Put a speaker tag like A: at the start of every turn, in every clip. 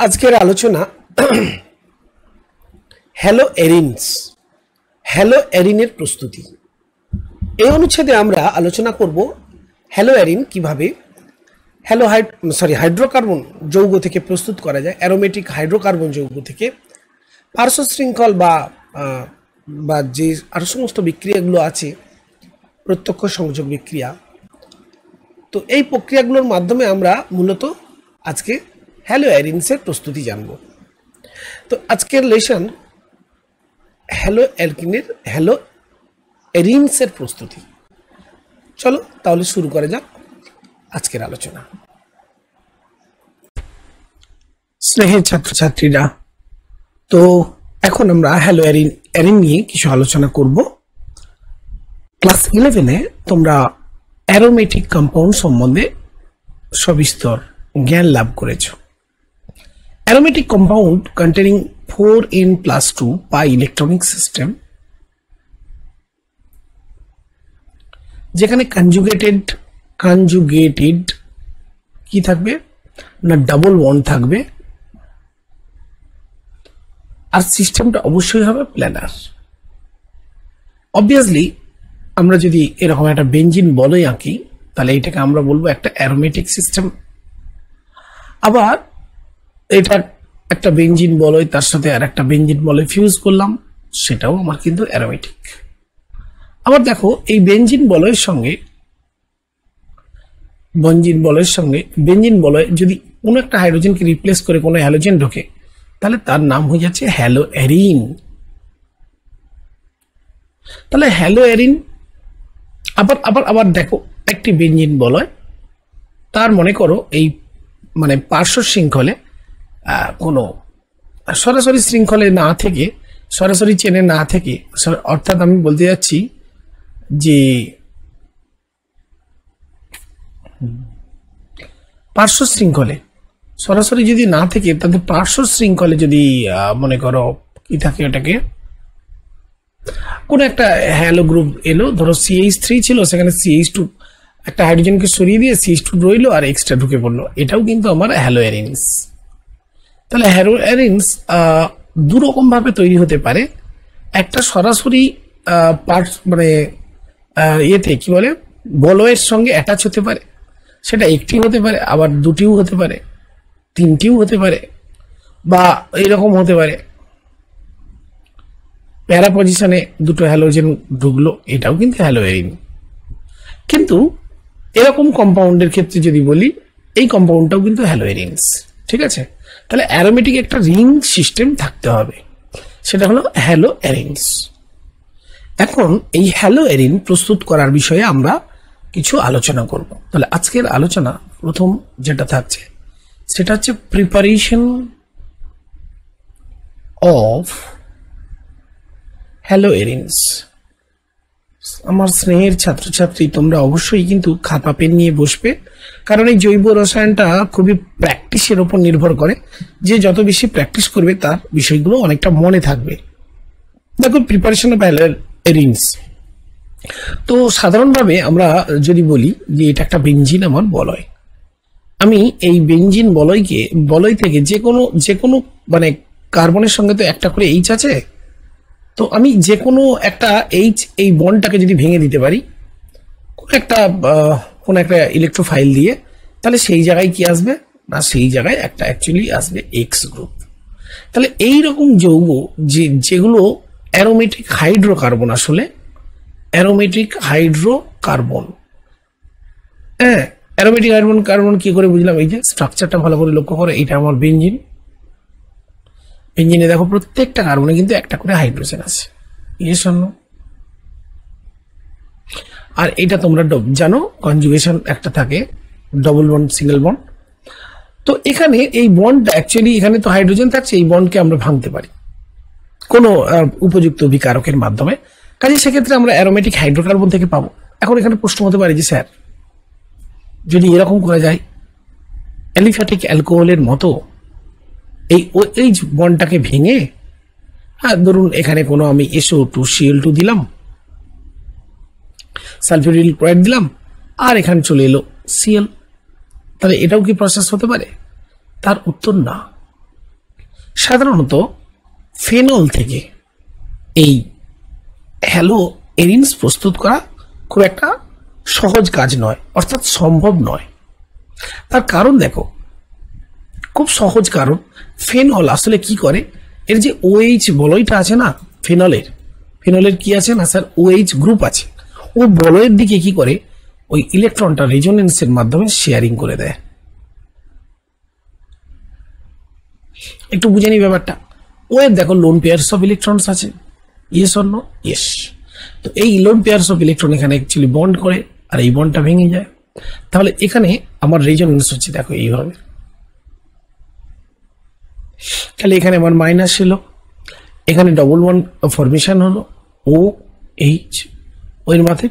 A: আজকের আলোচনা hello এরিনস, hello এরিনের প্রস্তুতি। এই অনুচ্ছেদে আমরা আলোচনা করব হ্যালো এরিন কিভাবে হাইড্রোকার্বন যৌগ থেকে প্রস্তুত করা যায়, অ্যারোমেটিক হাইড্রোকার্বন যৌগ থেকে পার্শ্ব শৃঙ্খল বা যে আরো সমস্ত বিক্রিয়াগুলো আছে, প্রত্যক্ষ সংযোগ বিক্রিয়া। তো এই প্রক্রিয়াগুলোর মাধ্যমে আমরা মূলত আজকে হ্যালো এরিনসের প্রস্তুতি জানব। তো আজকের লেসন হ্যালো এরিনসের প্রস্তুতি। চলো তাহলে শুরু করা যাক আজকের আলোচনা। স্নেহের ছাত্রছাত্রীরা, তো এখন আমরা হ্যালো এরিন নিয়ে কিছু আলোচনা করব। ক্লাস 11-এ তোমরা অ্যারোমেটিক কম্পাউন্ড সম্বন্ধে সবিস্তর জ্ঞান লাভ করেছ। Aromatic compound containing 4n+2 pi electronic system, যেখানে কনজুগেটেড কি থাকবে না, ডাবল বন্ড থাকবে, আর সিস্টেমটা অবশ্যই হবে প্ল্যানার। অবভিয়াসলি আমরা যদি এরকম একটা বেঞ্জিন বলয় আঁকি, তাহলে এটাকে আমরা বলবো একটা অ্যারোমেটিক সিস্টেম। আবার এটা একটা বেঞ্জিন বলয়, তার সাথে আর একটা বেঞ্জিন বলয় ফিউজ করলাম, সেটাও আমার কিন্তু অ্যারোমেটিক। আবার দেখো, এই বেঞ্জিন বলয়ের সঙ্গে বেঞ্জিন বলয় যদি কোনো একটা হাইড্রোজেনকে রিপ্লেস করে কোনো হ্যালোজেন ঢোকে, তাহলে তার নাম হয়ে যাচ্ছে হ্যালো এরিন। তাহলে হ্যালো এরিন। আবার আবার আবার দেখো, একটি বেঞ্জিন বলয়, তার মনে করো এই পার্শ্ব শৃঙ্খলে কোনো সরাসরি শৃঙ্খলে না থেকে, সরাসরি চেনে না থেকে, অর্থাৎ আমি বলতে যাচ্ছি যে পার্শ্ব শৃঙ্খলে সরাসরি যদি না থেকে, তাদের পার্শ্ব শৃঙ্খলে যদি মনে করো কি থাকে, ওটাকে কোন একটা হ্যালো গ্রুপ এলো, ধরো CH3 ছিল, সেখানে CH2 একটা হাইড্রোজেনকে সরিয়ে দিয়ে CH2 রইলো আর এক্সট্রা ঢুকে পড়লো, এটাও কিন্তু আমার হ্যালো এরিনস। তাহলে হ্যালো এরিনস দু রকম ভাবে তৈরি হতে পারে। একটা সরাসরি ইয়েতে কি বলে, বলয়ের সঙ্গে অ্যাটাচ হতে পারে, সেটা একটি হতে পারে, আবার দুটিও হতে পারে, তিনটিও হতে পারে, বা এইরকম হতে পারে প্যারা পজিশনে দুটো হ্যালোজেন ঢুকলো, এটাও কিন্তু হ্যালো এরিন। কিন্তু এরকম কম্পাউন্ডের ক্ষেত্রে যদি বলি, এই কম্পাউন্ডটাও কিন্তু হ্যালো এরিনস। ঠিক আছে, তাহলে অ্যারোমেটিক একটা রিং সিস্টেম থাকতে হবে, সেটা হলো হ্যালো এরিনস। এখন এই হ্যালো এরিন প্রস্তুত করার বিষয়ে আমরা কিছু আলোচনা করব। তাহলে আজকের আলোচনা প্রথম যেটা থাকছে, সেটা হচ্ছে প্রিপারেশন অফ হ্যালো এরিনস। আমার স্নেহের ছাত্রছাত্রী, তোমরা অবশ্যই কিন্তু খাতা পেন নিয়ে বসবে, কারণ এই জৈব রসায়নটা খুবই প্র্যাকটিসের উপর নির্ভর করে। যে যত বেশি প্র্যাকটিস করবে, তার বিষয়গুলো অনেকটা মনে থাকবে। দেখো, প্রিপারেশন অফ হ্যালো এরিনস। তো সাধারণভাবে আমরা যদি বলি যে এটা একটা বেঞ্জিন আমার বলয়, আমি এই বেঞ্জিন বলয় থেকে যে কোনো কার্বনের সঙ্গে তো একটা করে এইচ আছে, তো আমি যে কোনো একটা এই বন্ডটাকে যদি ভেঙে দিতে পারি কোন একটা ইলেকট্রোফাইল দিয়ে, তাহলে সেই জায়গায় কি আসবে না, সেই জায়গায় একটা অ্যাকচুয়ালি আসবে এক্স গ্রুপ। তাহলে এই রকম যৌগ যেগুলো অ্যারোমেটিক হাইড্রোকার্বন, আসলে অ্যারোমেটিক হাইড্রোকার্বন। হ্যাঁ, অ্যারোমেটিক হাইড্রোকার্বন কি করে বুঝলাম? এই যে স্ট্রাকচারটা ভালো করে লক্ষ্য করো, এটা আমার বেঞ্জিনে দেখো, প্রত্যেকটা কার্বনে কিন্তু একটা করে হাইড্রোজেন আছে, আর এটা তোমরা জানো কনজুগেশন একটা থাকে, ডবল বন্ড, সিঙ্গেল বন্ড। তো এখানে এই বন্ডটা অ্যাকচুয়ালি, এখানে তো হাইড্রোজেন থাকছে, এই বন্ডকে আমরা ভাঙতে পারি কোনো উপযুক্ত বিকারকের মাধ্যমে। কাজে সেক্ষেত্রে আমরা অ্যারোমেটিক হাইড্রোকার্বন থেকে পাবো। এখন এখানে প্রশ্ন হতে পারে যে স্যার, যদি এরকম করা যায়, অ্যালিফ্যাটিক অ্যালকোহলের মতো এই বন্ডটাকে ভেঙে, ধরুন এখানে কোনো আমি SO2Cl2 দিলাম, সালফিউরিল ক্লোরাইড দিলাম, আর এখানে চলে এলো Cl, তাহলে এটাও কি প্রসেস হতে পারে? তার উত্তর না। সাধারণত ফেনল থেকে এই হ্যালো এরিনস প্রস্তুত করা খুব একটা সহজ কাজ নয়, অর্থাৎ সম্ভব নয়। তার কারণ দেখো, খুব সহজ কারণ, ফেনল আসলে কি করে, এর যে OH বলয়টা আছে না, ফেনলের কি আছে না স্যার, OH গ্রুপ আছে। ও বলয়ের দিকে কি করে, ওই ইলেকট্রনটা রেজোনেন্সের মাধ্যমে শেয়ারিং করে দেয়। একটু বুঝে নি ব্যাপারটা। ওর দেখো লোন পেয়ার্স অফ ইলেকট্রনস আছে, ইয়েস অর নো, ইয়েস। তো এই লোন পেয়ার্স অফ ইলেকট্রন এখানে অ্যাকচুয়ালি বন্ড করে, আর এই বন্ডটা ভেঙে যায়। তাহলে এখানে আমার রেজোনেন্স হচ্ছে দেখো এইভাবে। তাহলে এখানে আমার মাইনাস ছিল, এখানে ডবল বন্ড ফরমেশন হলো, OH, ওর মাথায়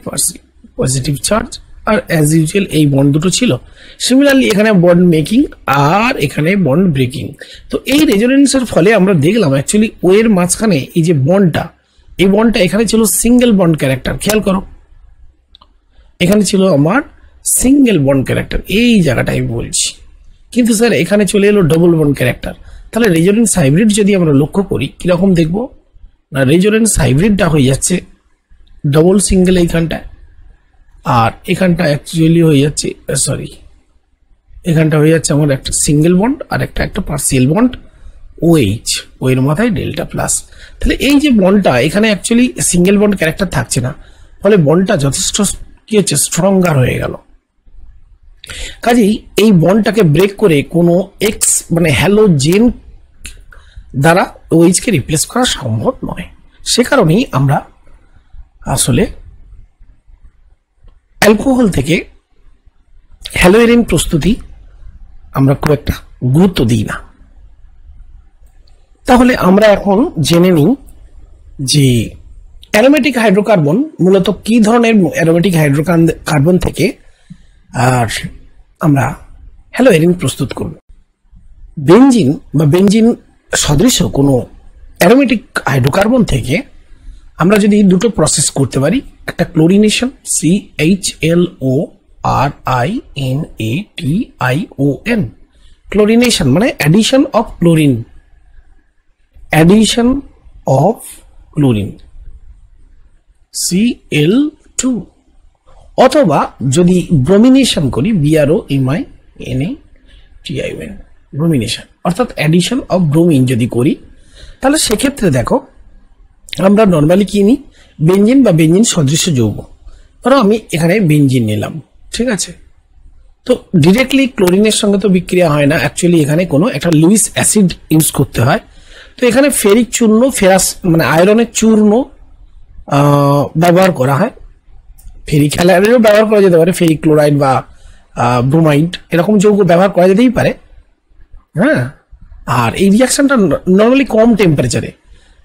A: পজিটিভ চার্জ, আর অ্যাজ ইউজুয়াল এই বন্ড দুটো ছিল। সিমিলারলি এখানে বন্ড মেকিং আর এখানে বন্ড ব্রেকিং। তো এই রেজোনেন্সের ফলে আমরা দেখলাম অ্যাকচুয়ালি ও এর মাঝখানে এই যে বন্ডটা, এই বন্ডটা এখানে ছিল সিঙ্গেল বন্ড ক্যারেক্টার। খেয়াল করো, এখানে ছিল আমার সিঙ্গেল বন্ড ক্যারেক্টার, এই জায়গাটা আমি বলছি। কিন্তু স্যার এখানে চলে এলো ডবল বন্ড ক্যারেক্টার। তাহলে রেজোনেন্স হাইব্রিড যদি আমরা লক্ষ্য করি কিরকম দেখবো না, রেজোনেন্স হাইব্রিডটা হয়ে যাচ্ছে ডবল সিঙ্গেল এইখানটায়, আর এখানটা অ্যাকচুয়ালি হয়ে যাচ্ছে, সরি, এখানটা হয়ে যাচ্ছে আমার একটা সিঙ্গেল বন্ড আর একটা পার্সিয়াল বন্ড OH, ও এর মাথায় ডেল্টা প্লাস। তাহলে এই যে বন্ডটা এখানে অ্যাকচুয়ালি সিঙ্গেল বন্ড ক্যারেক্টার থাকছে না, ফলে বন্ডটা যথেষ্ট কি হচ্ছে, স্ট্রঙ্গার হয়ে গেল। কাজেই এই বন্ডটাকে ব্রেক করে কোনো এক্স মানে হ্যালোজেন দ্বারা OH কে রিপ্লেস করা সম্ভব নয়। সে কারণেই আমরা আসলে অ্যালকোহল থেকে হ্যালোএরিন প্রস্তুতি আমরা খুব একটা গুরুত্ব দিই না। তাহলে আমরা এখন জেনে নিই যে অ্যারোমেটিক হাইড্রোকার্বন মূলত কি ধরনের অ্যারোমেটিক হাইড্রোকার্বন থেকে আর আমরা হ্যালোএরিন প্রস্তুত করব। বেনজিন বা বেনজিন সদৃশ কোনো অ্যারোমেটিক হাইড্রোকার্বন থেকে আমরা যদি দুটো প্রসেস করতে পারি, একটা ক্লোরিনেশন CHLORINATION, ক্লোরিনেশন মানে অ্যাডিশন অফ ক্লোরিন, Cl2, অথবা যদি ব্রোমিনেশন করি BROMINATION, ব্রোমিনেশন অর্থাৎ অ্যাডিশন অফ ব্রোমিন যদি করি, তাহলে সেক্ষেত্রে দেখো আমরা নর্মালি কি নিই, বেনজিন বা বেনজিন সদৃশ্য যৌগ। ধরো আমি এখানে বেনজিন নিলাম, ঠিক আছে। তো ডিরেক্টলি ক্লোরিনের সঙ্গে তো বিক্রিয়া হয় না, অ্যাকচুয়ালি এখানে কোনো একটা লুইস অ্যাসিড ইউজ করতে হয়। তো এখানে ফেরিক চূর্ণ, ফেরাস মানে আয়রনের চূর্ণ ব্যবহার করা হয়। ফেরিক হ্যালাইডও ব্যবহার করা যেতে পারে, ফেরিক ক্লোরাইড বা ব্রোমাইড এরকম যৌগ ব্যবহার করা যেতেই পারে, হ্যাঁ। আর এই রিয়াকশনটা নর্মালি কম টেম্পারেচারে,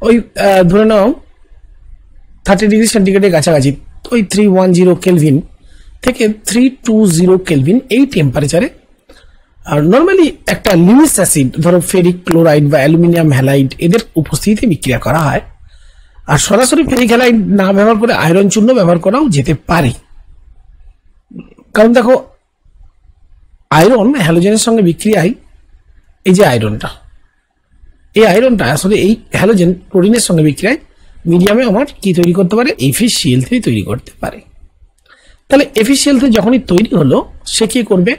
A: ওই ধরে নাও 30 ডিগ্রি সেন্টিগ্রেডের কাছাকাছি, ওই 310 কেলভিন থেকে 320 কেলভিন এই টেম্পারেচারে। আর নর্মালি একটা লুইস অ্যাসিড, ধরো ফেরিক ক্লোরাইড বা অ্যালুমিনিয়াম হ্যালাইড, এদের উপস্থিতিতে বিক্রিয়া করা হয়। আর সরাসরি ফেরিক হ্যালাইড না ব্যবহার করে আয়রন চূর্ণ ব্যবহার করাও যেতে পারে। কারণ দেখো আয়রন হ্যালোজেনের সঙ্গে বিক্রিয়ায় এই যে আয়রনটা, এই আয়রনটা আসলে এই হ্যালোজেন ক্লোরিনের সঙ্গে বিক্রিয়ায় মিডিয়ামে আমার কি তৈরি করতে পারে, FeCl3 তৈরি করতে পারে। তাহলে FeCl3 যখনই তৈরি হলো, সে কি করবে,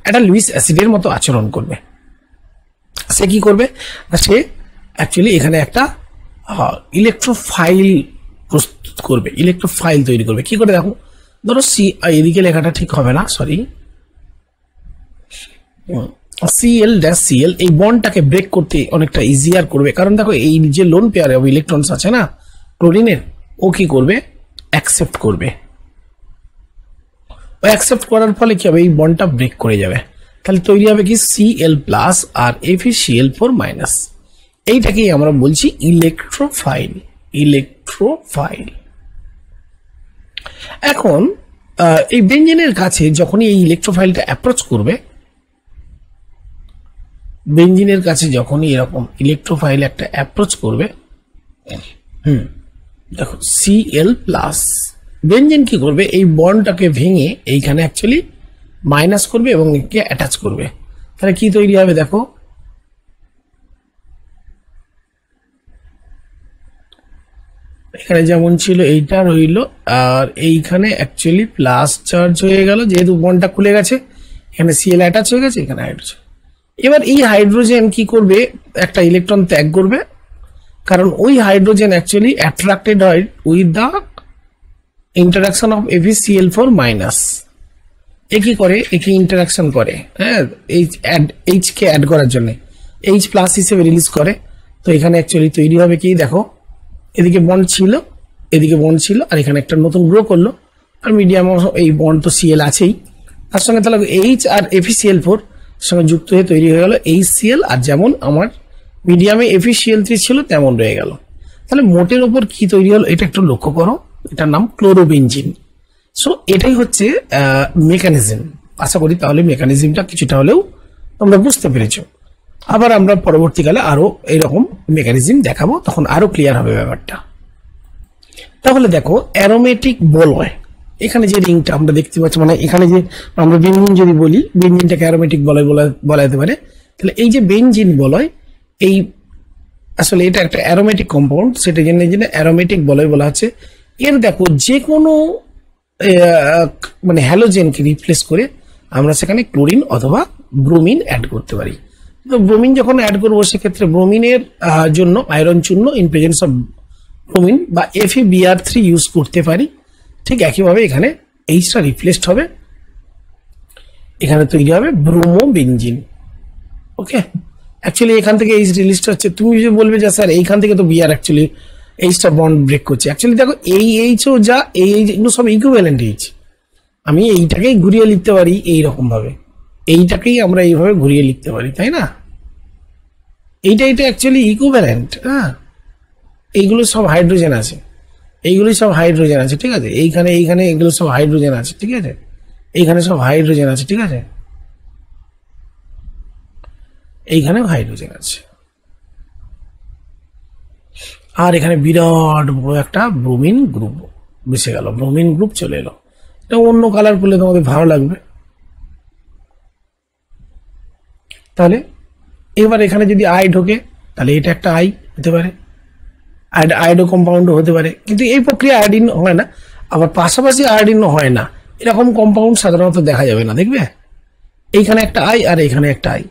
A: একটা লুইস অ্যাসিডের মতো আচরণ করবে। সে কি করবে, সে অ্যাকচুয়ালি এখানে একটা ইলেকট্রোফাইল প্রস্তুত করবে, ইলেকট্রোফাইল তৈরি করবে। কি করে দেখো, ধরো এদিকে লেখাটা ঠিক হবে না, সরি, Cl', এই বন্ডটাকে ব্রেক করতে অনেকটা ইজিয়ার করবে। কারণ দেখো এই যে লোন পেয়ারে ইলেকট্রনস আছে না ক্লোরিনের, ও কি করবে, অ্যাকসেপ্ট করবে। ও অ্যাকসেপ্ট করার ফলে কি হবে, এই বন্ডটা ব্রেক করে যাবে। তাহলে তৈরি হবে কি Cl+ আর FeCl4-। এইটাকেই আমরা বলছি ইলেকট্রোফাইল। এখন এই বেনজিনের কাছে যখনই এই ইলেকট্রোফাইলটা অ্যাপ্রোচ করবে, বেনজিনের কাছে যখনই এরকম ইলেকট্রোফাইল একটা অ্যাপ্রোচ করবে, দেখো Cl+, বেনজিন কি করবে, এই বন্ডটাকে ভেঙে এইখানে অ্যাকচুয়ালি মাইনাস করবে এবং একে অ্যাটাচ করবে। তাহলে কি তৈরি হবে, দেখো এখানে যেমন ছিল এইটা রইলো, আর এইখানে অ্যাকচুয়ালি প্লাস চার্জ হয়ে গেল যেহেতু বন্ডটা খুলে গেছে, এখানে সিএল অ্যাটাচ হয়ে গেছে, এখানে হাইড্রোজেন। এবার এই হাইড্রোজেন কি করবে, একটা ইলেকট্রন ত্যাগ করবে, কারণ ওই হাইড্রোজেন অ্যাকচুয়ালি অ্যাট্রাক্টেড হয় with the interaction of FeCl4 minus. এ কি করে, একে ইন্টারাকশন করে, হ্যাঁ, এইচ কে অ্যাড করার জন্য এইচ প্লাস হিসেবে রিলিজ করে। তো এখানে অ্যাকচুয়ালি তৈরি হবে কি, দেখো এদিকে বন্ড ছিল, এদিকে বন্ড ছিল, আর এখানে একটা নতুন গ্রো করলো, আর মিডিয়াম এই বন্ড তো সিএল আছেই, তার সঙ্গে তাহলে এইচ আর FeCl4 সঙ্গে যুক্ত হয়ে তৈরি হয়ে গেল HCl, আর যেমন আমার মিডিয়ামে FeCl3 ছিল তেমন রয়ে গেল। তাহলে মোটের ওপর কি তৈরি হলো এটা একটু লক্ষ্য করো, এটার নাম ক্লোরোবেনজিন। সো এটাই হচ্ছে মেকানিজম। আশা করি তাহলে মেকানিজমটা কিছুটা হলেও তোমরা বুঝতে পেরেছো। আবার আমরা পরবর্তীকালে আরো এরকম মেকানিজম দেখাবো, তখন আরো ক্লিয়ার হবে ব্যাপারটা। তাহলে দেখো অ্যারোমেটিক বলয়, এখানে যে রিংটা আমরা দেখতে পাচ্ছি, মানে এখানে যে আমরা বেনজিন যদি বলি, বেনজিনটাকে অ্যারোমেটিক বলয় বলা যেতে পারে। তাহলে এই যে বেনজিন বলয়, এই আসলে এটা একটা অ্যারোমেটিক কম্পাউন্ড, সেটা জন্য অ্যারোমেটিক বলয় বলা হচ্ছে। এর দেখো যে কোনো মানে হ্যালোজেনকে রিপ্লেস করে আমরা সেখানে ক্লোরিন অথবা ব্রোমিন অ্যাড করতে পারি। তো ব্রোমিন যখন অ্যাড করবো সেক্ষেত্রে ব্রোমিনের জন্য আয়রন চূর্ণ ইন প্রেজেন্স অফ ব্রোমিন বা FeBr3 ইউজ করতে পারি। ঠিক একইভাবে এখানে এইচটা রিপ্লেসড হবে, এখানে তৈরি হবে ব্রোমোবেনজিন। ওকে, অ্যাকচুয়ালি এখান থেকে এইচ রিলিজটা হচ্ছে, তুমি যে বলবে যে স্যার এইখান থেকে তো বিআর অ্যাকচুয়ালি এইচটা বন্ড ব্রেক করছে। অ্যাকচুয়ালি দেখো এই এইচও যা এই এগুলো সব ইকুইভ্যালেন্ট এইচ। আমি এইটাকেই ঘুরিয়ে লিখতে পারি এইরকম ভাবে, এইটাকেই আমরা এইভাবে ঘুরিয়ে লিখতে পারি, তাই না? এইটা অ্যাকচুয়ালি ইকুইভ্যালেন্ট। হ্যাঁ, এইগুলো সব হাইড্রোজেন আছে, এইগুলি সব হাইড্রোজেন আছে, ঠিক আছে? এইখানে এগুলো সব হাইড্রোজেন আছে, ঠিক আছে? এইখানে সব হাইড্রোজেন আছে, ঠিক আছে? এইখানেও হাইড্রোজেন আছে, আর এখানে বিরাট বড় একটা ব্রোমিন গ্রুপ মিশে গেল, ব্রোমিন গ্রুপ চলে এলো। এটা অন্য কালার করলে তোমাদের ভালো লাগবে। তাহলে এবার এখানে যদি আই ঢোকে তাহলে এটা একটা আই হতে পারে, আয়োডো কম্পাউন্ডও হতে পারে, কিন্তু এই প্রক্রিয়া আয়োডিন হয় না। আবার পাশাপাশি আয়োডিনও হয় না, এরকম কম্পাউন্ড সাধারণত দেখা যাবে না, দেখবে এইখানে একটা আই আর এখানে একটা আই,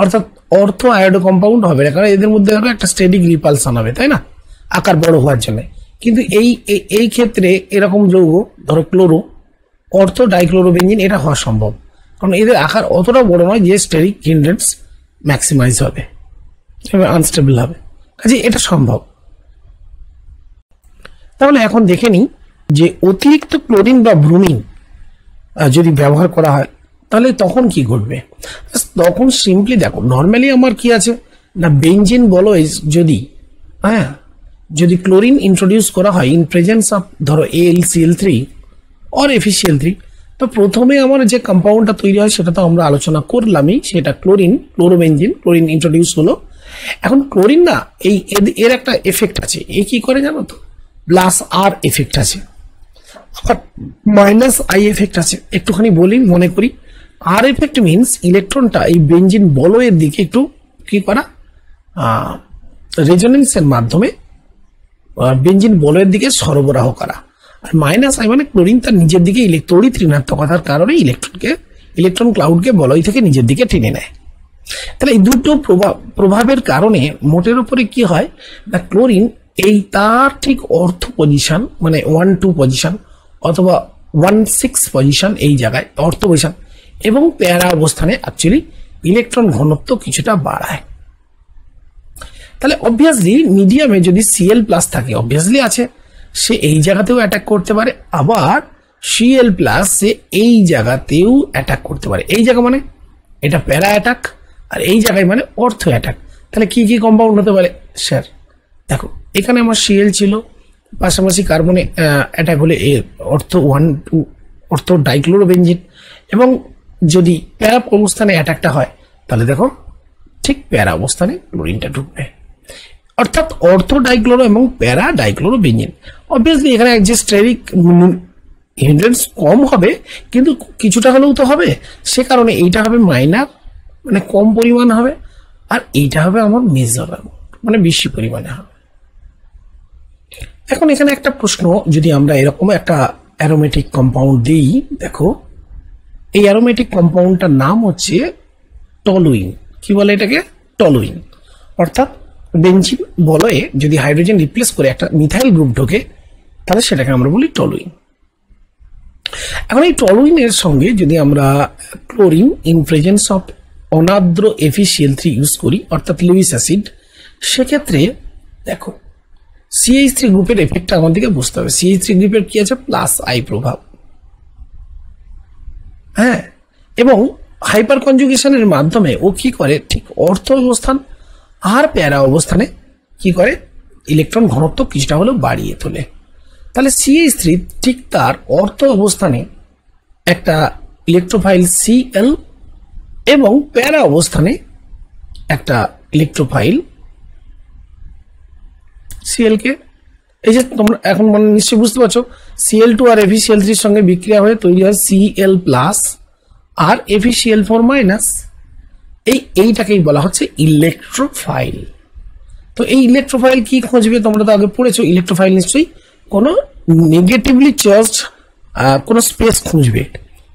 A: অর্থাৎ অর্থ আয়োডো কম্পাউন্ড হবে না, কারণ এদের মধ্যে হবে একটা স্টেডিক রিপালশন হবে, তাই না, আকার বড় হওয়ার জন্য। কিন্তু এই ক্ষেত্রে এরকম যৌগ ধরো ক্লোরো, অর্থ ডাইক্লোরোবেনজিন, এটা হওয়া সম্ভব, কারণ এদের আকার অতটা বড় নয় যে স্টেরিক হিন্ড্রেন্স ম্যাক্সিমাইজ হবে, আনস্টেবল হবে, কাজে এটা সম্ভব। তাহলে এখন দেখে নিই যে অতিরিক্ত ক্লোরিন বা ব্রোমিন যদি ব্যবহার করা হয় তাহলে তখন কি ঘটবে। তখন সিম্পলি দেখো, নর্মালি আমার কি আছে না, বেনজিন বলো যদি, হ্যাঁ, যদি ক্লোরিন ইন্ট্রোডিউস করা হয় ইন প্রেজেন্স অফ ধরো AlCl3 অর FeCl3, তো প্রথমে আমার যে কম্পাউন্ডটা তৈরি হয় সেটা তো আমরা আলোচনা করলামই, সেটা ক্লোরোবেনজিন, ক্লোরিন ইন্ট্রোডিউস হলো। এখন ক্লোরিন না, এর একটা এফেক্ট আছে, এ কি করে জানো তো, প্লাস আর এফেক্ট আছে, আবার মাইনাস আই এফেক্ট আছে। একটুখানি বলি, মনে করি আর এফেক্ট মিনস ইলেকট্রনটা এই বেনজিন বলয়ের দিকে একটু কি করা, রেজোনেন্সের মাধ্যমে বেনজিন বলয়ের দিকে সরবরাহ করা। আর মাইনাস আই মানে ক্লোরিন তার নিজের দিকে তড়িৎ ঋণাত্মকতার কারণে ইলেকট্রন ক্লাউডকে বলয় থেকে নিজের দিকে টেনে নেয়। তাহলে এই দুটো প্রভাবের কারণে মোটের উপরে কি হয় না, ক্লোরিন এই তার ঠিক অর্থ পজিশন মানে 1-2 পজিশন অথবা 1-6 পজিশন, এই জায়গায় অর্থ পজিশন এবং প্যারা অবস্থানে অ্যাকচুয়ালি ইলেকট্রন ঘনত্ব কিছুটা বাড়ায়। তাহলে অবভিয়াসলি মিডিয়ামে যদি Cl+ থাকে, অবভিয়াসলি আছে, সে এই জায়গাতেও অ্যাটাক করতে পারে, আবার Cl+ সে এই জায়গাতেও অ্যাটাক করতে পারে। এই জায়গা মানে এটা প্যারা অ্যাটাক, আর এই জায়গায় মানে অর্থ অ্যাটাক। তাহলে কি কি কম্পাউন্ড হতে পারে স্যার? দেখো এখানে আমার Cl ছিল, পাশাপাশি কার্বনে অ্যাটাক হলে এর অর্থ 1-2 অর্থ ডাইক্লোরোবেনজিন, এবং যদি প্যারা অবস্থানে অ্যাটাকটা হয় তাহলে দেখো ঠিক প্যারা অবস্থানে ক্লোরিনটা ঢুকবে, অর্থাৎ অর্থ ডাইক্লোরো এবং প্যারা ডাইক্লোরোবেনজিন। অবভিয়াসলি এখানে যে স্টেরিক হিন্ড্রেন্স কম হবে, কিন্তু কিছুটা হলেও তো হবে, সে কারণে এইটা হবে মাইনার মানে কম পরিমাণ হবে, আর এইটা হবে আমার মেজর মানে বেশি পরিমাণে হবে। এখন এখানে একটা প্রশ্ন, যদি আমরা এরকম একটা অ্যারোমেটিক কম্পাউন্ড দিই, দেখো এই অ্যারোমেটিক কম্পাউন্ডটার নাম হচ্ছে টলুইন। কি বলে এটাকে? টলুইন। অর্থাৎ বেঞ্জিন বলয়ে যদি হাইড্রোজেন রিপ্লেস করে একটা মিথাইল গ্রুপ ঢোকে, তাহলে সেটাকে আমরা বলি টলুইন। এখন এই টলুইনের সঙ্গে যদি আমরা ক্লোরিন ইন প্রেজেন্স অফ অনাদ্র FeCl3 ইউজ করি, অর্থাৎ লুইস অ্যাসিড, সেক্ষেত্রে দেখো CH3 গ্রুপের এফেক্টটা আমাদেরকে বুঝতে হবে। CH3 গ্রুপের কি আছে? প্লাস আই প্রভাব। হ্যাঁ, এবং হাইপার কনজুগেশনের মাধ্যমে ও কি করে, ঠিক অর্থ অবস্থান আর প্যারা অবস্থানে কি করে, ইলেকট্রন ঘনত্ব কিছুটা হলেও বাড়িয়ে তোলে। তাহলে CH3 ঠিক তার অর্থ অবস্থানে একটা ইলেকট্রোফাইল Cl এবং প্যারা অবস্থানে একটা ইলেকট্রোফাইল Cl কে, এই যে তোমরা এখন মানে নিশ্চয়ই বুঝতে পারছো, Cl2 আর FeCl3 এর সঙ্গে বিক্রিয়া হয়ে তৈরি হয় Cl প্লাস আর FeCl4 মাইনাস। এইটাকেই বলা হচ্ছে ইলেকট্রোফাইল। তো এই ইলেকট্রোফাইল কি খুঁজবে? তোমরা তো আগে পড়েছো, ইলেকট্রোফাইল নিশ্চয়ই কোনো নেগেটিভলি চার্জড কোনো স্পেস খুঁজবে।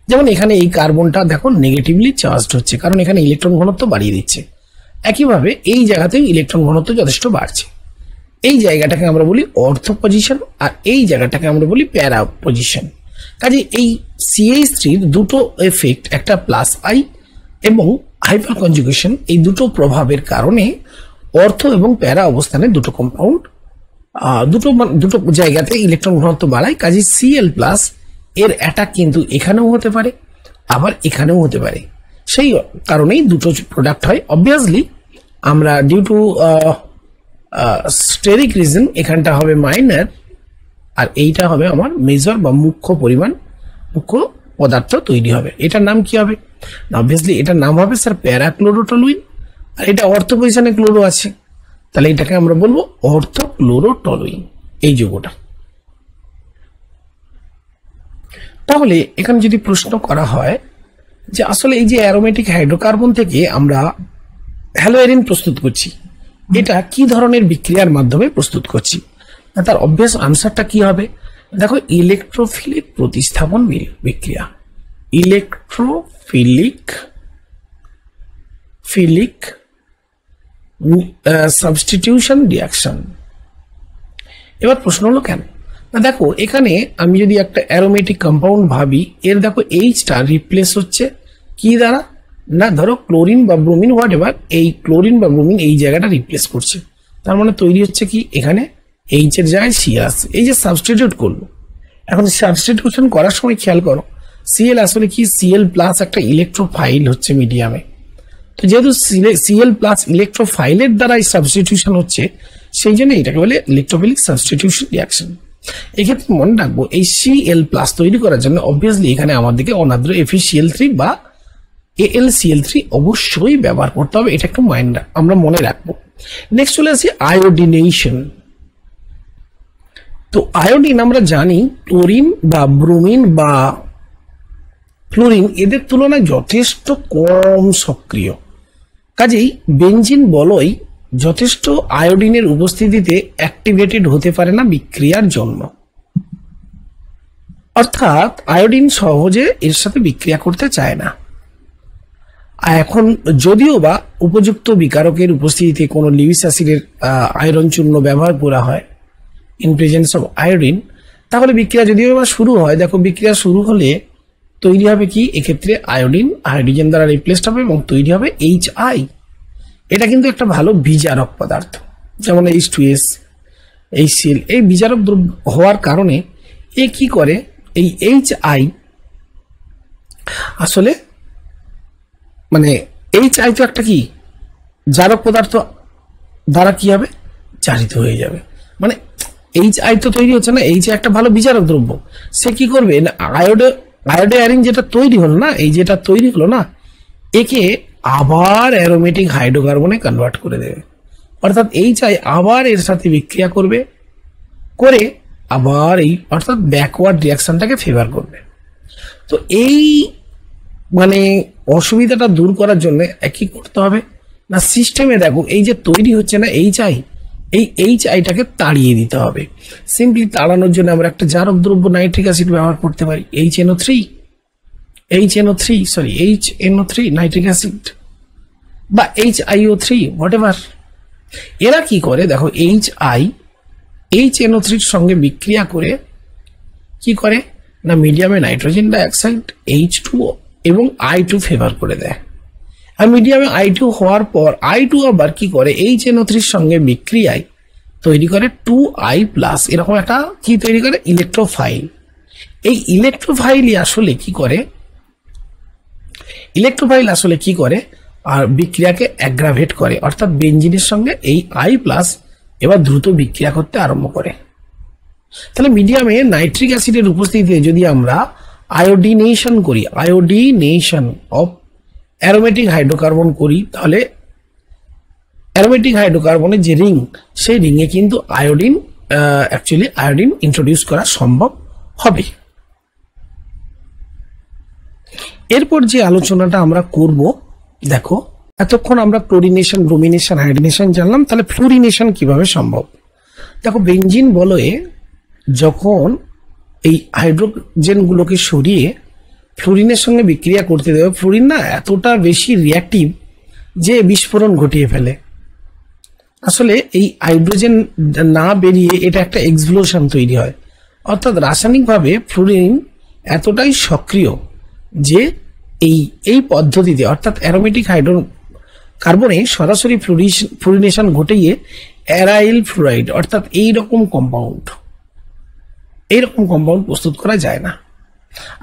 A: যেমন এখানে এই কার্বনটা দেখো নেগেটিভলি চার্জড হচ্ছে, কারণ এখানে ইলেকট্রন ঘনত্ব বাড়িয়ে দিচ্ছে। একইভাবে এই জায়গাতেও ইলেকট্রন ঘনত্ব যথেষ্ট বাড়ছে। এই জায়গাটাকে আমরা বলি অর্থ পজিশন, আর এই জায়গাটাকে আমরা বলি প্যারা পজিশন। কাজে এই CH3 দুটো এফেক্ট, একটা প্লাস আই এবং হাইপার কনজুগেশন, এই দুটো প্রভাবের কারণে অর্থ এবং প্যারা অবস্থানে দুটো কম্পাউন্ড দুটো জায়গাতে ইলেকট্রন ঘনত্ব বাড়ায়। কাজে Cl প্লাস এর অ্যাটাক কিন্তু এখানেও হতে পারে, আবার এখানেও হতে পারে। সেই কারণেই দুটো প্রোডাক্ট হয়। অবভিয়াসলি আমরা ডিউ টু স্টেরিক রিজন এখানটা হবে মাইনর, আর এইটা হবে আমার মেজর বা মুখ্য পদার্থ তৈরি হবে। এটার নাম কি হবে? অবভিয়াসলি এটার নাম হবে স্যার প্যারাক্লোরোটলুইন, আর এটা অর্থ পজিশনে ক্লোরো আছে, তাহলে এটাকে আমরা বলবো অর্থোক্লোরোটলুইন, এই যৌগটা। তাহলে এখানে যদি প্রশ্ন করা হয় যে আসলে এই যে অ্যারোমেটিক হাইড্রোকার্বন থেকে আমরা হ্যালোএরিন প্রস্তুত করছি, এটা কি ধরনের বিক্রিয়ার মাধ্যমে প্রস্তুত করছি, তার অবভিয়াস আনসারটা কি হবে? দেখো, ইলেকট্রোফিলিক প্রতিস্থাপন বিক্রিয়া, ইলেকট্রোফিলিক সাবস্টিটিউশন রিয়াকশন। এবার প্রশ্ন হলো কেন? না দেখো, এখানে আমি যদি একটা অ্যারোমেটিক কম্পাউন্ড ভাবি, এর দেখো এইচটা রিপ্লেস হচ্ছে কি দ্বারা, না ধরো ক্লোরিন বা ব্রোমিন, হোয়াট এভার, এই ক্লোরিন বা ব্রোমিন এই জায়গাটা রিপ্লেস করছে। তার মানে তৈরি হচ্ছে কি, এখানে এইচ এর জায়গায় সি আসছে, এই যে সাবস্টিটিউট করলো। এখন সাবস্টিটিউশন করার সময় খেয়াল করো, Cl আসলে কি, Cl প্লাস একটা ইলেকট্রোফাইল হচ্ছে মিডিয়ামে। তো যেহেতু Cl প্লাস ইলেকট্রোফাইলের দ্বারা এই সাবস্টিটিউশন হচ্ছে, সেই জন্য এটাকে বলে ইলেকট্রোফিলিক সাবস্টিটিউশন রিয়াকশন। এক্ষেত্রে মনে রাখবো, এই Cl প্লাস তৈরি করার জন্য অবভিয়াসলি এখানে আমাদেরকে অনাদ্র FeCl3 বা AlCl3 অবশ্যই ব্যবহার করতে হবে। এটা একটু আমরা মনে রাখবো। নেক্সট চলে আসি আয়োডিনেশন। তো আয়োডিন আমরা জানি ক্লোরিন বা ব্রোমিন বা ফ্লোরিন এদের তুলনায় যথেষ্ট কম সক্রিয়। কাজেই বেনজিন বলয় যথেষ্ট আয়োডিনের উপস্থিতিতে অ্যাক্টিভেটেড হতে পারে না বিক্রিয়ার জন্য, অর্থাৎ আয়োডিন সহজে এর সাথে বিক্রিয়া করতে চায় না। এখন যদিও বা উপযুক্ত বিকারকের উপস্থিতিতে কোনো লিউইস অ্যাসিডের আয়রন চূর্ণ ব্যবহার করা হয় ইন প্রেজেন্স অফ আয়োডিন, তাহলে বিক্রিয়া যদিও বা শুরু হয়, দেখো বিক্রিয়া শুরু হলে তৈরি হবে কি, এক্ষেত্রে আয়োডিন হাইড্রোজেন দ্বারা রিপ্লেসড হবে এবং তৈরি হবে HI। এটা কিন্তু একটা ভালো বিজারক পদার্থ, যেমন H2S, HCl, এই বিজারক দ্রব্য হওয়ার কারণে এ কি করে, এই HI আসলে মানে HI তো একটা কি জারক পদার্থ দ্বারা কি হবে, জারিত হয়ে যাবে। মানে HI তো তৈরি হচ্ছে না, HI একটা ভালো বিজারক দ্রব্য, সে কি করবে না, আয়োডাইরিন যেটা তৈরি হলো না, এই যেটা তৈরি হলো না, একে আবার অ্যারোমেটিক হাইড্রোকার্বনে কনভার্ট করে দেবে। অর্থাৎ HI আবার এর সাথে বিক্রিয়া করবে, করে আবার এই অর্থাৎ ব্যাকওয়ার্ড রিয়াকশনটাকে ফেভার করবে। তো এই মানে অসুবিধাটা দূর করার জন্য কি করতে হবে না, সিস্টেমে দেখো এই যে তৈরি হচ্ছে না HI, এই HI-টাকে তাড়িয়ে দিতে হবে। সিম্পলি তাড়ানোর জন্য আমরা একটা জারক দ্রব্য নাইট্রিক অ্যাসিড ব্যবহার করতে পারি, HNO3 নাইট্রিক অ্যাসিড বা HiO3 হোয়াটএভার। এরা কি করে দেখো, HNO3 সঙ্গে বিক্রিয়া করে কি করে না মিডিয়ামে নাইট্রোজেন ডাইঅক্সাইড H2O এবং I2 ফেভার করে দেয়। আর মিডিয়ামে I2 হওয়ার পর I2 আবার কি করে HNO3 সঙ্গে বিক্রিয়ায় তৈরি করে 2I+, এরকম একটা কি তৈরি করে ইলেকট্রোফাইল। এই ইলেকট্রোফাইলই আসলে কি করে আর বিক্রিয়াকে অ্যাগ্রাভেট করে, অর্থাৎ বেঞ্জিনের সঙ্গে এই I+ এবার দ্রুত বিক্রিয়া করতে আরম্ভ করে। তাহলে মিডিয়ামে নাইট্রিক অ্যাসিডের উপস্থিতিতে যদি আমরা আয়োডিনেশন অফ অ্যারোমেটিক হাইড্রোকার্বন করি, তাহলে অ্যারোমেটিক হাইড্রোকার্বনের যে রিং, সেই রিংয়ে কিন্তু আয়োডিন ইন্ট্রোডিউস করা সম্ভব হবে। এরপর যে আলোচনাটা আমরা করব, দেখো এতক্ষণ আমরা ক্লোরিনেশন, ব্রোমিনেশন, হাইড্রোনেশন জানলাম, তাহলে ফ্লুরিনেশন কিভাবে সম্ভব। দেখো বেঞ্জিন বলয়ে যখন এই হাইড্রোজেনগুলোকে সরিয়ে ফ্লুরিনের সঙ্গে বিক্রিয়া করতে দেবে, ফ্লুরিন না এতটা বেশি রিঅ্যাক্টিভ যে বিস্ফোরণ ঘটিয়ে ফেলে। আসলে এই হাইড্রোজেন না বেরিয়ে এটা একটা এক্সপ্লোশন তৈরি হয়, অর্থাৎ রাসায়নিকভাবে ফ্লুরিন এতটাই সক্রিয় যে এই পদ্ধতিতে, অর্থাৎ অ্যারোমেটিক হাইড্রোকার্বনে সরাসরি ফ্লুরিনেশন ঘটিয়ে অ্যারাইল ফ্লুরাইড অর্থাৎ এইরকম কম্পাউন্ড প্রস্তুত করা যায় না।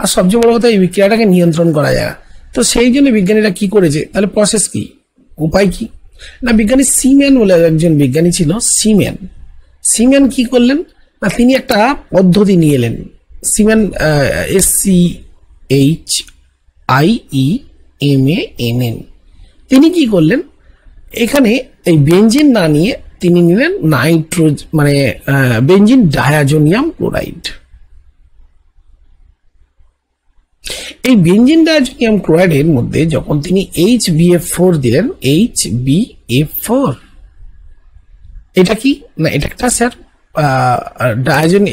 A: আর সবচেয়ে বড় কথা, এই বিক্রিয়াটাকে নিয়ন্ত্রণ করা যায় না। তো সেই জন্য বিজ্ঞানীরা কি করেছে, তাহলে প্রসেস কি, উপায় কি না, বিজ্ঞানী সিম্যান বলে একজন বিজ্ঞানী ছিল, সিম্যান কি করলেন না, তিনি একটা পদ্ধতি নিয়ে এলেন, সিম্যান SCHIEMANN। তিনি কি করলেন, এখানে এই বেঞ্জিন না নিয়ে তিনি নিলেন বেঞ্জিন ডায়াজোনিয়াম ক্লোরাইড। এই বেঞ্জিন ডায়াজোনিয়াম ক্লোরাইডের মধ্যে যখন তিনি HBF4 দিলেন, HBF4 এটা কি না, এটা একটা স্যার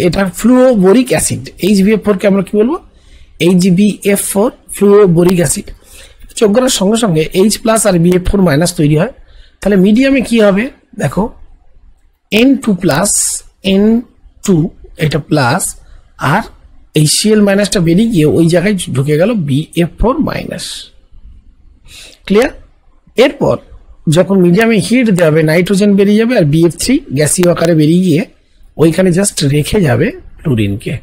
A: এটা ফ্লুওবোরিক অ্যাসিড। HBF4 কে আমরা কি বলবো, HBF4 ফ্লুওবোরিক অ্যাসিড। যোগ করার সঙ্গে সঙ্গে H+ আর BF4- তৈরি হয়। তাহলে মিডিয়ামে কি হবে দেখো, N2+, এটা প্লাস, আর এই Cl- বেরিয়ে গিয়ে ওই জায়গায় ঢুকে গেল BF4-। ক্লিয়ার? এরপর যখন মিডিয়ামে হিট দেওয়া হবে, নাইট্রোজেন বেরিয়ে যাবে আর BF3 গ্যাসীয় আকারে বেরিয়ে গিয়ে ওইখানে জাস্ট রেখে যাবে ফ্লুরিনকে।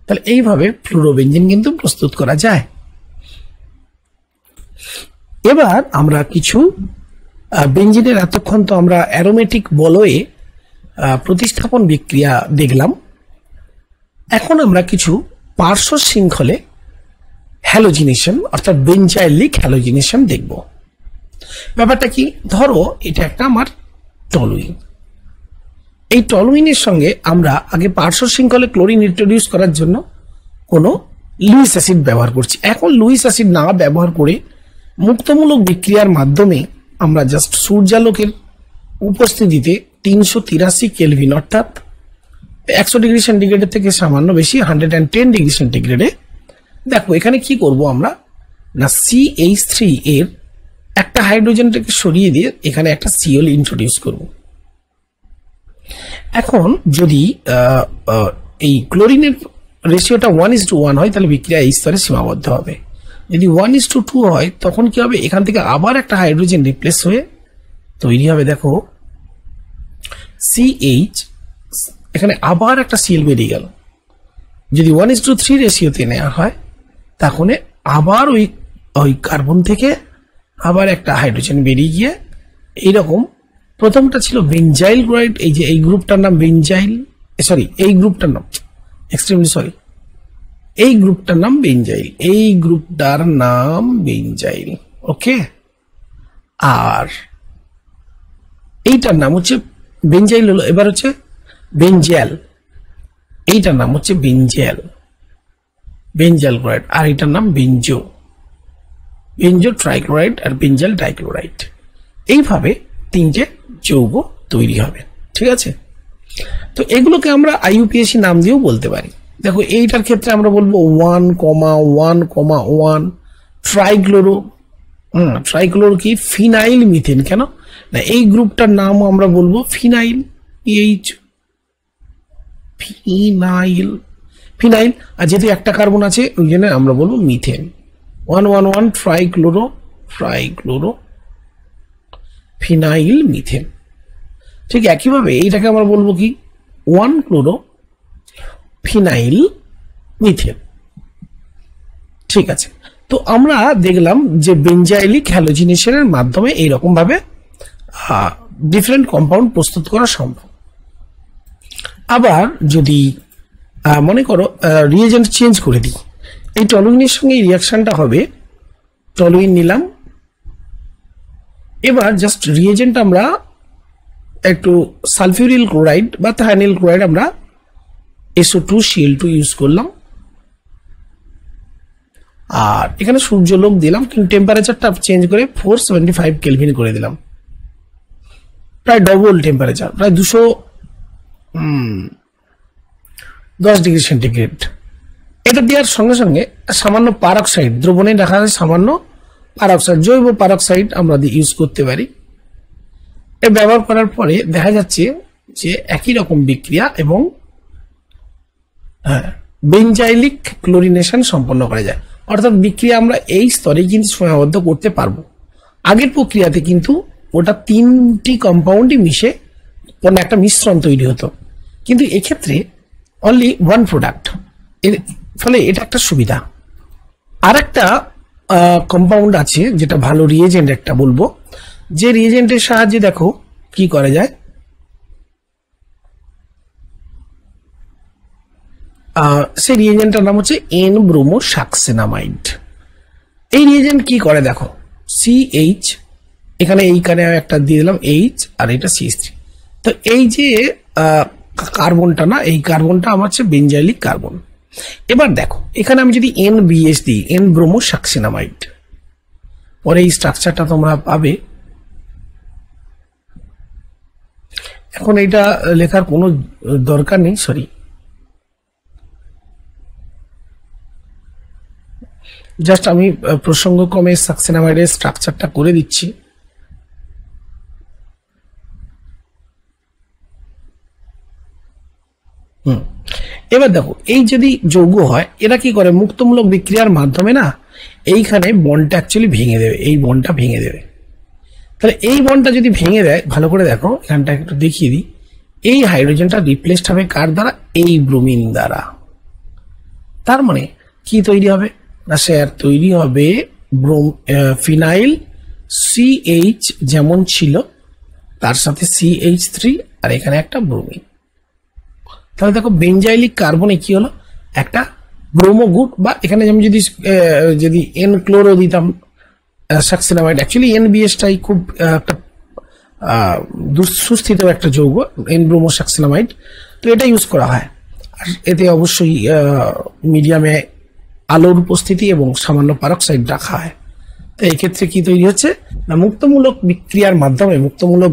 A: তাহলে এইভাবে ফ্লুরোবেঞ্জিন কিন্তু প্রস্তুত করা যায়। এবার আমরা কিছু বেঞ্জিনের, এতক্ষণ তো আমরা অ্যারোমেটিক বলয়ে প্রতিস্থাপন বিক্রিয়া দেখলাম, এখন আমরা কিছু পার্শ্ব শৃঙ্খলে হ্যালোজিনেশন অর্থাৎ বেঞ্জাইলিক হ্যালোজিনেশন দেখব। ব্যাপারটা কি, ধরো এটা একটা আমার টলুইন, এই টলুইনের সঙ্গে আমরা আগে পার্শ্ব শৃঙ্খলে ক্লোরিন ইন্ট্রোডিউস করার জন্য কোনো লুইস অ্যাসিড ব্যবহার করছি। এখন লুইস অ্যাসিড না ব্যবহার করে মুক্তমূলক বিক্রিয়ার মাধ্যমে আমরা জাস্ট সূর্যালোকের উপস্থিতিতে 383 কেলভিন অর্থাৎ 100 ডিগ্রি সেন্টিগ্রেডের থেকে সামান্য বেশি 110 ডিগ্রি সেন্টিগ্রেডে, দেখো এখানে কি করব আমরা না, CH3 এর একটা হাইড্রোজেনটাকে সরিয়ে দিয়ে এখানে একটা Cl ইন্ট্রোডিউস করব। এখন যদি এই ক্লোরিনের রেশিওটা 1:1 হয়, তাহলে বিক্রিয়া এই স্তরে সীমাবদ্ধ হবে। যদি 1:2 হয়, তখন কি হবে, এখান থেকে আবার একটা হাইড্রোজেন রিপ্লেস হয়ে তৈরি হবে, দেখো CH, এখানে আবার একটা Cl বেরিয়ে গেল। যদি 1:3 রেশিওতে নেওয়া হয়, তখন আবার ওই কার্বন থেকে আবার একটা হাইড্রোজেন বেরিয়ে গিয়ে এইরকম, প্রথমটা ছিল বেঞ্জাইল ক্লোরাইড, এই যে এই গ্রুপটার নাম বেঞ্জাইল, এই গ্রুপটার নাম বেঞ্জাইল, ওকে। আর এইটার নাম হচ্ছে বেঞ্জাইল, হলো এবার হচ্ছে বেঞ্জাল, এইটার নাম হচ্ছে বেঞ্জাল ক্লোরাইড, আর এটার নাম বেঞ্জো ট্রাইক্লোরাইড আর বেঞ্জাল ডাইক্লোরাইড। এইভাবে তিনটে যৌগ তৈরি হবে। ঠিক আছে। তো এগুলোকে আমরা IUPAC নাম দিয়েও বলতে পারি। দেখো এইটার ক্ষেত্রে আমরা বলবো 1,1,1 ট্রাইক্লোরো। ট্রাইক্লোরো কি? Phenyl methane. কেন না, এই গ্রুপটার নাম আমরা বলবো ফিনাইল। Phenyl phenyl. আর যেহেতু একটা কার্বন আছে ওই জন্য আমরা বলবো মিথেন। 1,1,1 trichloro phenyl methane. ঠিক একইভাবে এইটাকে আমরা বলবো কি? 1,ক্লোরো ফিনাইল মিথেন। ঠিক আছে। তো আমরা দেখলাম যে বেঞ্জাইলিক হ্যালোজিনেশনের মাধ্যমে এইরকম ভাবে ডিফারেন্ট কম্পাউন্ড প্রস্তুত করা সম্ভব। আবার যদি মনে করো রিয়েজেন্ট চেঞ্জ করে দিই, এই টলুইনের সঙ্গে এই রিয়াকশনটা হবে। টলুইন নিলাম, এবার জাস্ট রিয়েজেন্ট আমরা একটু সালফিউরিল ক্লোরাইড বা থায়ানিল ক্লোরাইড আমরা SO2Cl2 ইউজ করলাম। আর এখানে সূর্যলোক দিলাম, কিন্তু টেম্পারেচারটা চেঞ্জ করে 475 কেলভিন করে দিলাম, প্রায় ডবল টেম্পারেচার, প্রায় 210 ডিগ্রি সেন্টিগ্রেড। এটা দেওয়ার সঙ্গে সঙ্গে সামান্য পারক্সাইড, দ্রবণে দেখা যায় সামান্য পারক্সাইড, জৈব পারক্সাইড আমরা ইউজ করতে পারি। এটা ব্যবহার করার পরে দেখা যাচ্ছে যে একই রকম বিক্রিয়া এবং বেঞ্জাইলিক ক্লোরিনেশন সম্পন্ন করা যায়। অর্থাৎ বিক্রিয়া আমরা এই স্তরে কিন্তু সীমাবদ্ধ করতে পারবো। আগের প্রক্রিয়াতে কিন্তু ওটা 3টি কম্পাউন্ডই মিশে কোনো একটা মিশ্রণ তৈরি হতো, কিন্তু এক্ষেত্রে অনলি 1 প্রোডাক্ট। এর ফলে এটা একটা সুবিধা। আর একটা কম্পাউন্ড আছে যেটা ভালো রিয়েজেন্ট একটা বলবো, যে রিয়েজেন্টের সাহায্যে দেখো কি করা যায়। সেই রিয়েজেন্টটার নাম হচ্ছে N-ব্রোমোসাক্সেনামাইড। এই রিয়েজেন্ট কি করে দেখো, CH, এখানে এইখানে একটা দিয়ে দিলাম H, আর এটা CH3। তো এই যে কার্বনটা না, এই কার্বনটা আমার হচ্ছে বেঞ্জাইলিক কার্বন। এবার দেখো এখানে আমি যদি NBS দিই, N-ব্রোমোসাক্সেনামাইড, পরে এই স্ট্রাকচারটা তোমরা পাবে। এখন এটা লেখার কোনো দরকার নেই, সরি, জাস্ট আমি প্রসঙ্গক্রমে সাকসেনামাইডের স্ট্রাকচারটা করে দিচ্ছি। এবার দেখো এই যদি যৌগ হয়, এরা কি করে, মুক্তমূলক বিক্রিয়ার মাধ্যমে না এইখানে বন্ডটা অ্যাকচুয়ালি ভেঙে দেবে, এই বন্ডটা ভেঙে দেবে। তাহলে এই বন্ডটা যদি ভেঙে দেয়, ভালো করে দেখো এখানটা একটু দেখিয়ে দিই, এই হাইড্রোজেনটা রিপ্লেসড হবে কার দ্বারা? এই ব্রোমিন দ্বারা। তার মানে কি তৈরি হবে না স্যার, তৈরি হবে ফিনাইল CH যেমন ছিল তার সাথে CH3, আর এখানে একটা ব্রোমিন। তাহলে দেখো বেঞ্জাইলিক কার্বনে কি হলো, একটা ব্রোমো গ্রুপ, বা এখানে আমি যদি N-ক্লোরো দিতাম সাকসেনামাইড, অ্যাকচুয়ালি NBS-টাই খুব একটা সুস্থিত একটা যৌগ, N-ব্রোমোসাক্সেনামাইড। তো এটা ইউজ করা হয়, আর এতে অবশ্যই মিডিয়ামে আলোর উপস্থিতি এবং সামান্য পারক্সাইড রাখা হয়। তো এই ক্ষেত্রে কি তৈরি হচ্ছে না, মুক্তমূলক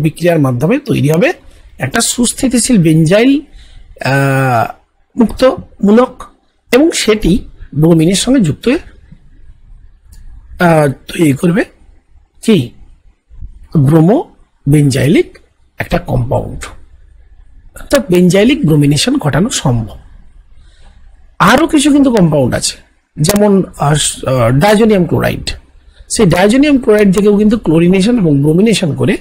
A: বিক্রিয়ার মাধ্যমে তৈরি হবে একটা সুস্থিতিশীল বেঞ্জাইল মুক্তমূলক, এবং সেটি ব্রোমিনের সঙ্গে যুক্ত হয়ে তৈরি করবে কি, ব্রোমো বেঞ্জাইলিক একটা কম্পাউন্ড। অর্থাৎ বেঞ্জাইলিক ব্রোমিনেশন ঘটানো সম্ভব। আরো কিছু কিন্তু কম্পাউন্ড আছে, যেমন ডাইজোনিয়াম ক্লোরাইড। সেই ডাইজোনিয়াম ক্লোরাইড থেকেও কিন্তু ক্লোরিনেশন এবং ব্রোমিনেশন করে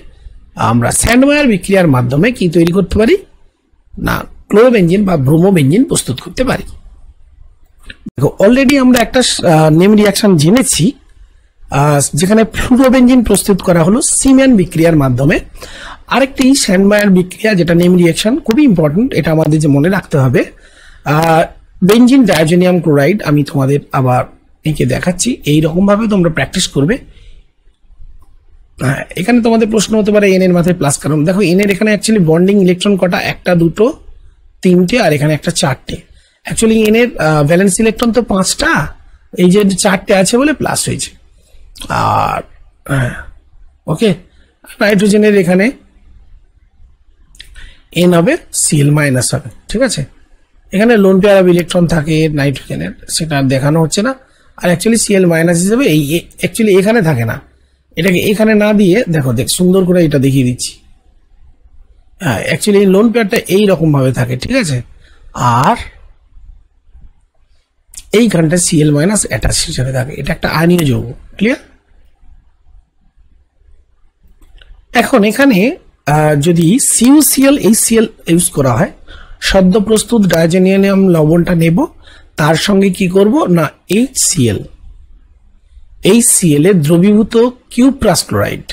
A: আমরা স্যান্ডমায়ার বিক্রিয়ার মাধ্যমে কি তৈরি করতে পারি না, ক্লোরোবেনজিন বা ব্রোমোবেনজিন প্রস্তুত করতে পারি। দেখো অলরেডি আমরা একটা নেম রিয়াকশন জেনেছি, যেখানে ফ্লুরোবেনজিন প্রস্তুত করা হলো সিম্যান বিক্রিয়ার মাধ্যমে। আরেকটি স্যান্ডমায়ার বিক্রিয়া, যেটা নেম রিয়াকশন, খুবই ইম্পর্টেন্ট, এটা আমাদের যে মনে রাখতে হবে। বেনজিন ডাইজোনিয়াম ক্লোরাইড আমি তোমাদের আবার এঁকে দেখাচ্ছি, এইরকম ভাবে তোমরা প্র্যাকটিস করবে। এখানে তোমাদের প্রশ্ন হতে পারে এন এর মাথায় প্লাস, কারণ দেখো এন এর এখানে অ্যাকচুয়ালি বন্ডিং ইলেকট্রন কটা, একটা, দুটো, তিনটে, আর এখানে একটা, চারটে। অ্যাকচুয়ালি এন এর ভ্যালেন্স ইলেকট্রন তো 5টা, এই যে 4টে আছে বলে প্লাস হয়েছে। আর ওকে, নাইট্রোজেনের এখানে N হবে Cl মাইনাস হবে, ঠিক আছে। এখানে লোন পেয়ার অফ ইলেকট্রন থাকে নাইট্রোজেনের, সেটা দেখানো হচ্ছে না। আর অ্যাকচুয়ালি Cl মাইনাস হিসেবে এই অ্যাকচুয়ালি এখানে থাকে না, এটাকে এখানে না দিয়ে দেখো সুন্দর করে এটা দেখিয়ে দিচ্ছি। হ্যাঁ, অ্যাকচুয়ালি এই লোন পেয়ারটা এইরকম ভাবে থাকে, ঠিক আছে। আর এইখানটা Cl মাইনাস অ্যাটাচ হিসেবে থাকে, এটা একটা আয়নীয় যৌগ, ক্লিয়ার। এখন এখানে যদি CuCl HCl ইউজ করা হয়, সদ্য প্রস্তুত ডাইজোনিয়াম লবণটা নেব, তার সঙ্গে কি করব না HCl এর দ্রবীভূত কিউপ্রাস ক্লোরাইড,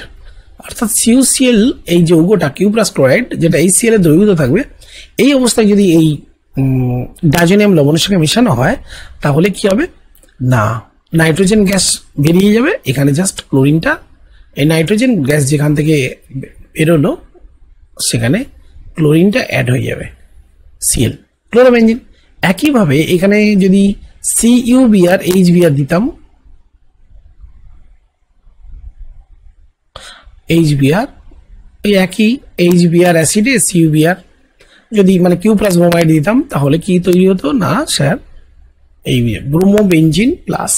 A: অর্থাৎ CuCl এই যৌগটা কিউপ্রাস ক্লোরাইড যেটা HCl এর দ্রবীভূত থাকবে, এই অবস্থায় যদি এই ডাইজোনিয়াম লবণের সঙ্গে মেশানো হয় তাহলে কি হবে না নাইট্রোজেন গ্যাস বেরিয়ে যাবে। এখানে জাস্ট ক্লোরিনটা, এই নাইট্রোজেন গ্যাস যেখান থেকে বেরোলো সেখানে ক্লোরিনটা অ্যাড হয়ে যাবে, Cl ক্লোরোবেনজিন। একইভাবে এখানে যদি CuBr HBr দিতাম, HBr এই একই HBr অ্যাসিডে CuBr যদি মানে কিউ প্লাস ব্রোমাইড দিতাম তাহলে কি তৈরি হতো না স্যার এই ব্রোমোবেনজিন প্লাস,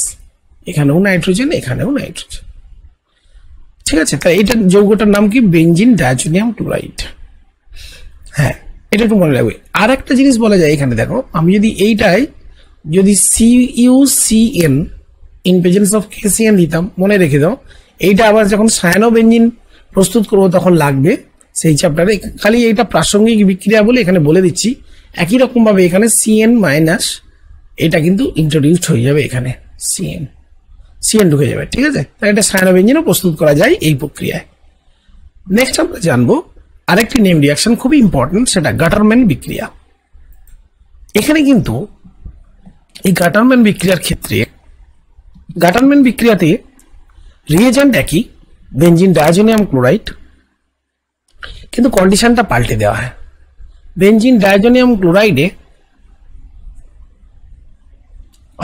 A: এখানেও নাইট্রোজেন এখানেও নাইট্রোজেন, ঠিক আছে। তাই এটা যৌগটার নাম কি বেনজিন ডাইজোনিয়াম ক্লোরাইড। হ্যাঁ, এটা একটু মনে রাখবে। আর একটা জিনিস বলা যায় এখানে দেখো, আমি যদি এইটাই যদি CuCN in presence of KCN দিতাম, মনে রেখে দাও এইটা আবার যখন সায়ানোবেনজিন প্রস্তুত করবো তখন লাগবে সেই চ্যাপ্টারে। খালি এইটা প্রাসঙ্গিক বিক্রিয়া বলে এখানে বলে দিচ্ছি। একই রকম ভাবে এখানে CN মাইনাস এটা কিন্তু ইন্ট্রোডিউসড হয়ে যাবে, এখানে CN ঢুকে যাবে, ঠিক আছে। তাই এটা সায়ানোবেনজিনও প্রস্তুত করা যায় এই প্রক্রিয়ায়। নেক্সট আমরা জানবো আরেকটি নেম রিয়াকশন খুবই ইম্পর্টেন্ট, সেটা গাটারম্যান বিক্রিয়া। এখানে কিন্তু এই গাটারম্যান বিক্রিয়ার ক্ষেত্রে গাটারম্যান বিক্রিয়াতে রিয়েজেন্ট একই বেনজিন ডাইজোনিয়াম ক্লোরাইড, কিন্তু কন্ডিশনটা পাল্টে দেওয়া হয়। বেনজিন ডাইজোনিয়াম ক্লোরাইডে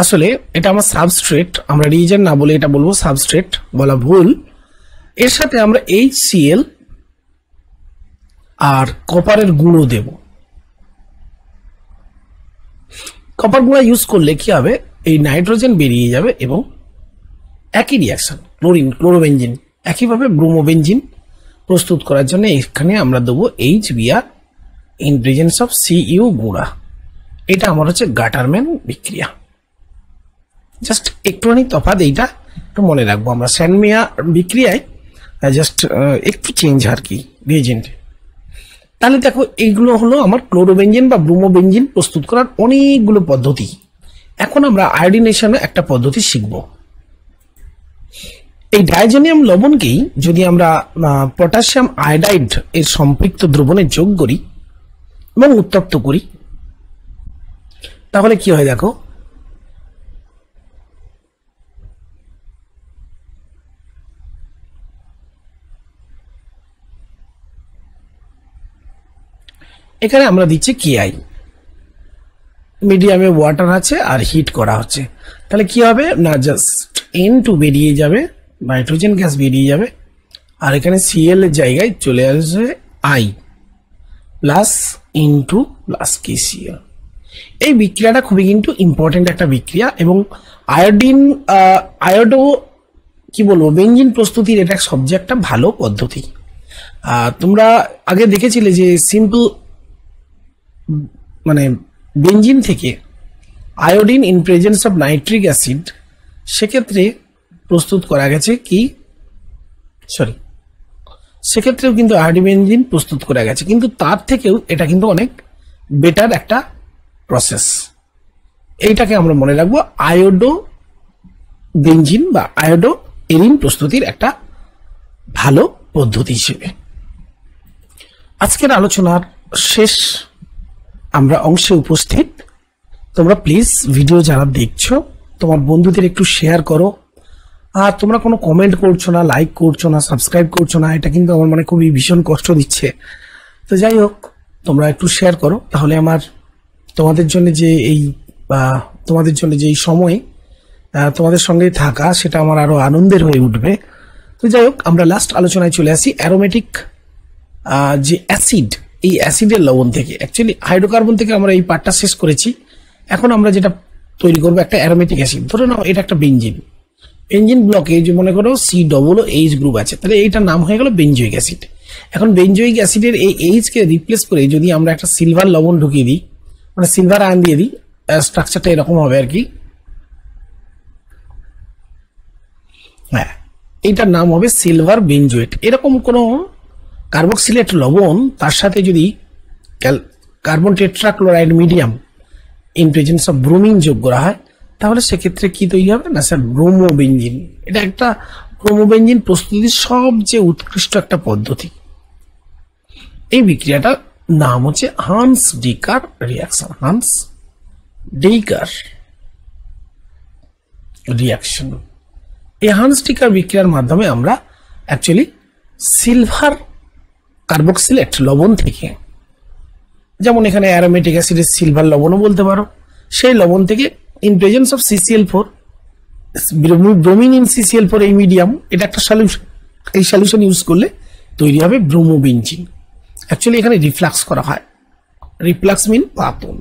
A: আসলে এটা আমার সাবস্ট্রেট, আমরা রিয়েজেন্ট না বলে এটা বলবো সাবস্ট্রেট, বলা ভুল। এর সাথে আমরা HCl আর কপারের গুঁড়ো দেব। কপার গুঁড়া ইউজ করলে কি হবে, এই নাইট্রোজেন বেরিয়ে যাবে এবং একই রিয়াকশন ক্লোরোবেনজিন, একইভাবে ব্রোমোবেনজিন প্রস্তুত করার জন্য এখানে আমরা দেবো HBr in presence of Cu গুঁড়া। এটা আমার হচ্ছে গাটারম্যান বিক্রিয়া। জাস্ট একটুখানি তফাৎ, এইটা একটু মনে রাখবো আমরা। স্যানমিয়া বিক্রিয়ায় জাস্ট একটু চেঞ্জ আর কি রিয়েজেন্ট। তাহলে দেখো এইগুলো হলো আমার ক্লোরোবেনজিন বা ব্রোমোবেনজিন প্রস্তুত করার অনেকগুলো পদ্ধতি। এখন আমরা আয়োডিনেশনে একটা পদ্ধতি শিখব। এই ডাইজোনিয়াম লবণকেই যদি আমরা পটাশিয়াম আয়োডাইড এর সম্পৃক্ত দ্রবণে যোগ করি এবং উত্তপ্ত করি তাহলে কি হয় দেখো, এখানে আমরা দিচ্ছি KI, মিডিয়ামে ওয়াটার আছে আর হিট করা হচ্ছে। তাহলে কি হবে না জাস্ট N2 বেরিয়ে যাবে, নাইট্রোজেন গ্যাস বেরিয়ে যাবে, আর এখানে Cl এর জায়গায় চলে আসবে I plus N2 plus KCl। এই বিক্রিয়াটা খুবই কিন্তু ইম্পর্টেন্ট একটা বিক্রিয়া এবং আয়োডো কি বলবো বেনজিন প্রস্তুতির এটা সবচেয়ে একটা ভালো পদ্ধতি। তোমরা আগে দেখেছিলে যে সিম্পল মানে বেনজিন থেকে iodine in presence of nitric acid সেক্ষেত্রে প্রস্তুত করা গেছে কি সেক্ষেত্রেও কিন্তু আয়োডিবেনজিন প্রস্তুত করা গেছে, কিন্তু তার থেকেও এটা কিন্তু অনেক বেটার একটা প্রসেস। এইটাকে আমরা মনে রাখবো আয়োডো বেনজিন বা আয়োডো এরিন প্রস্তুতির একটা ভালো পদ্ধতি হিসেবে। আজকের আলোচনার শেষ আমরা অংশে উপস্থিত। তোমরা প্লিজ ভিডিও যারা দেখছো তোমার বন্ধুদের একটু শেয়ার করো। আর তোমরা কোনো কমেন্ট করছো না, লাইক করছো না, সাবস্ক্রাইব করছো না, এটা কিন্তু আমার মানে খুবই ভীষণ কষ্ট দিচ্ছে। তো যাই হোক, তোমরা একটু শেয়ার করো, তাহলে আমার তোমাদের জন্য যে এই সময় তোমাদের সঙ্গে থাকা সেটা আমার আরো আনন্দের হয়ে উঠবে। তো যাই হোক, আমরা লাস্ট আলোচনায় চলে আসি। অ্যারোমেটিক যে অ্যাসিড এই অ্যাসিডের লবণ থেকে, অ্যাকচুয়ালি হাইড্রোকার্বন থেকে আমরা এই পার্টটা শেষ করেছি। এখন আমরা যেটা তৈরি করবো একটা অ্যারোমেটিক অ্যাসিড, ধরে নাও এটা একটা বেঞ্জিন। বেঞ্জিন ব্লকে যে মনে করো COOH গ্রুপ আছে, তাহলে এইটার নাম হয়ে গেল বেঞ্জোইক অ্যাসিড। এখন বেঞ্জোইক অ্যাসিডের এই H কে রিপ্লেস করে যদি আমরা একটা সিলভার লবণ ঢুকিয়ে দিই, মানে সিলভার আয়ন দিয়ে দিই, স্ট্রাকচারটা এরকম হবে আর কি। হ্যাঁ, এইটার নাম হবে সিলভার বেঞ্জোয়েট। এরকম কোনো কার্বক্সিলেট লবণ তার সাথে যদি carbon tetrachloride medium in presence of bromine যোগ করা হয়, তাহলে সেক্ষেত্রে কি তৈরি হবে না স্যার, ব্রোমোবেঞ্জিন। এটা একটা ব্রোমোবেঞ্জিন প্রস্তুতির সবচেয়ে উৎকৃষ্ট একটা পদ্ধতি। এই বিক্রিয়াটার নাম হচ্ছে হান্স ডিকার রিয়াকশন। Hans ডিকার reaction. এই হান্স ডিকার বিক্রিয়ার মাধ্যমে আমরা অ্যাকচুয়ালি সিলভার কার্বক্সিলেট লবণ থেকে, যেমন এখানে অ্যারোমেটিক অ্যাসিডের সিলভার লবণও বলতে পারো, সেই লবণ থেকে in presence of CCl4, bromine in CCl4 এই মিডিয়াম, এটা একটা সলিউশন। এই সলিউশন ইউজ করলে তৈরি হবে ব্রোমোবেঞ্জিন। অ্যাকচুয়ালি এখানে রিফ্লাক্স করা হয়, রিফ্লাক্স মিন পাতন।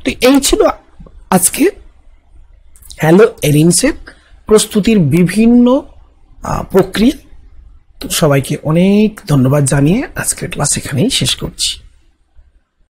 A: তো এই ছিল আজকে হ্যালো এরিনসের প্রস্তুতির বিভিন্ন প্রক্রিয়া। তো সবাইকে অনেক ধন্যবাদ জানিয়ে আজকের ক্লাস এখানেই শেষ করছি।